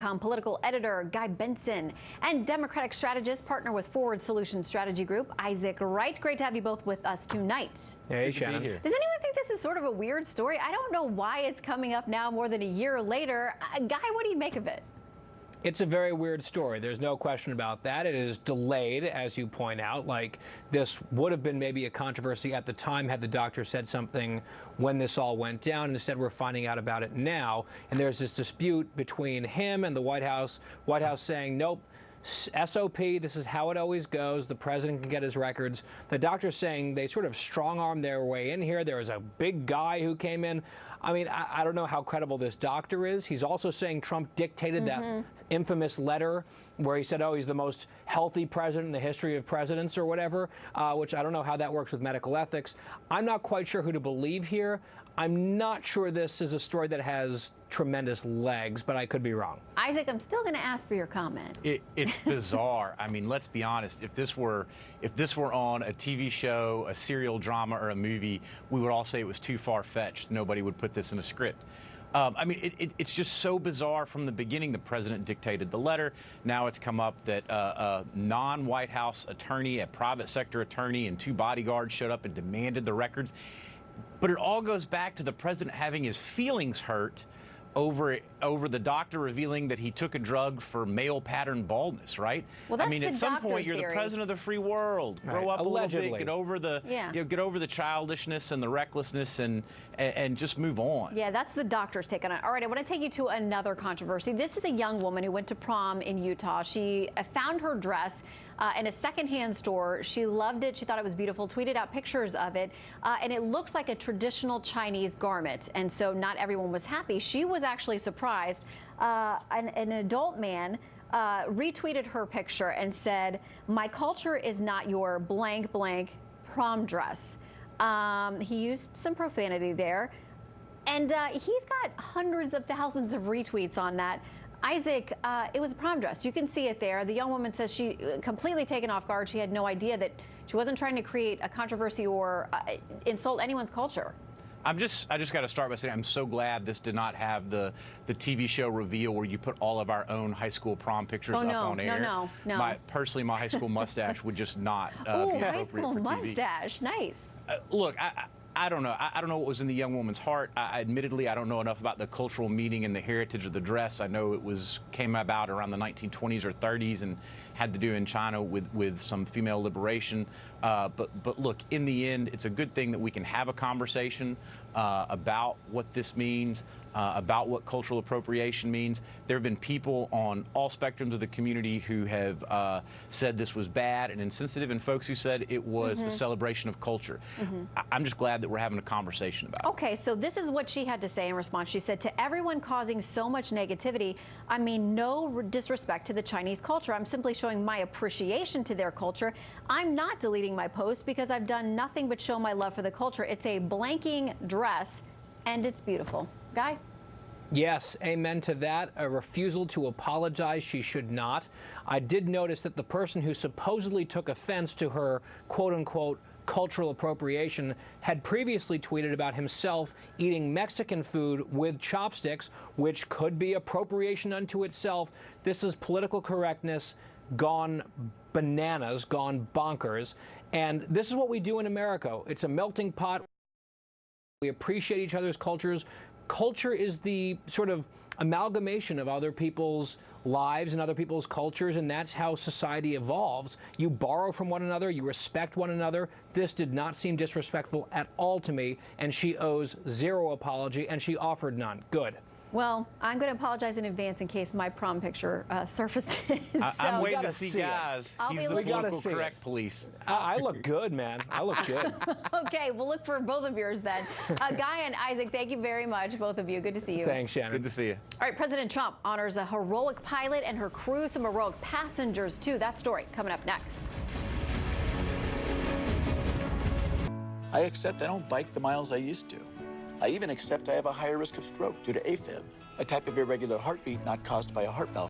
Debacle.com political editor Guy Benson and Democratic strategist, partner with Forward Solutions Strategy Group, Isaac Wright. Great to have you both with us tonight. Hey, Shannon. Does anyone think this is sort of a weird story? I don't know why it's coming up now more than a year later. Guy, what do you make of it? It's a very weird story. There's no question about that. It is delayed, as you point out. Like, this would have been maybe a controversy at the time had the doctor said something when this all went down. Instead, we're finding out about it now. And there's this dispute between him and the White House saying, nope, SOP, this is how it always goes. The president can get his records. The doctor's saying they sort of strong-armed their way in here. There was a big guy who came in. I mean, I don't know how credible this doctor is. He's also saying Trump dictated that infamous letter where he said, oh, he's the most healthy president in the history of presidents or whatever, which I don't know how that works with medical ethics. I'm not quite sure who to believe here. I'm not sure this is a story that has tremendous legs, but I could be wrong. Isaac, I'm still going to ask for your comment. It's bizarre. I mean, let's be honest. If this were on a TV show, a serial drama, or a movie, we would all say it was too far-fetched. Nobody would put this in a script. I mean, it's just so bizarre from the beginning. The president dictated the letter. Now it's come up that a non-White House attorney, a private sector attorney, and 2 bodyguards showed up and demanded the records. But it all goes back to the president having his feelings hurt over the doctor revealing that he took a drug for male pattern baldness, right? Well, that's I mean, at some point, you're the president of the free world. Right. Grow up Allegedly. a little bit, get over the childishness and the recklessness, and just move on. Yeah, that's the doctor's take on it. All right, I want to take you to another controversy. This is a young woman who went to prom in Utah. She found her dress in a secondhand store. She loved it. She thought it was beautiful, tweeted out pictures of it, and it looks like a traditional Chinese garment. And so not everyone was happy. She was actually surprised. An adult man retweeted her picture and said, "My culture is not your blank blank prom dress." He used some profanity there, and he's got hundreds of thousands of retweets on that. Isaac, it was a prom dress. You can see it there. The young woman says she completely taken off guard. She had no idea that she wasn't trying to create a controversy or insult anyone's culture. I just got to start by saying I'm so glad this did not have the TV show reveal where you put all of our own high school prom pictures up on air. No. Personally, my high school mustache would just not be high appropriate school for TV. mustache, nice. Look, I don't know. I don't know what was in the young woman's heart. Admittedly, I don't know enough about the cultural meaning and the heritage of the dress. I know it came about around the 1920s or 30s and had to do in China with some female liberation. But look, in the end, it's a good thing that we can have a conversation about what this means, about what cultural appropriation means. There have been people on all spectrums of the community who have said this was bad and insensitive, and folks who said it was a celebration of culture. I'm just glad that we're having a conversation about it. Okay, so this is what she had to say in response. She said, "To everyone causing so much negativity, I mean no disrespect to the Chinese culture. I'm simply showing my appreciation to their culture. I'm not deleting my post because I've done nothing but show my love for the culture. It's a blanking dress, and it's beautiful." Guy? Yes, amen to that. A refusal to apologize. She should not. I did notice that the person who supposedly took offense to her quote-unquote cultural appropriation had previously tweeted about himself eating Mexican food with chopsticks, which could be appropriation unto itself. This is political correctness gone bananas, gone bonkers. And this is what we do in America. It's a melting pot. We appreciate each other's cultures. Culture is the sort of amalgamation of other people's lives and other people's cultures, and that's how society evolves. You borrow from one another, you respect one another. This did not seem disrespectful at all to me, and she owes zero apology, and she offered none. Good. Well, I'm going to apologize in advance in case my prom picture surfaces. I'm waiting to see guys. He's the political correct police. I look good, man. I look good. Okay, we'll look for both of yours then. Guy and Isaac, thank you very much, both of you. Good to see you. Thanks, Shannon. Good to see you. All right, President Trump honors a heroic pilot and her crew, some heroic passengers, too. That story coming up next. I accept I don't bike the miles I used to. I even accept I have a higher risk of stroke due to AFib, a type of irregular heartbeat not caused by a heart valve.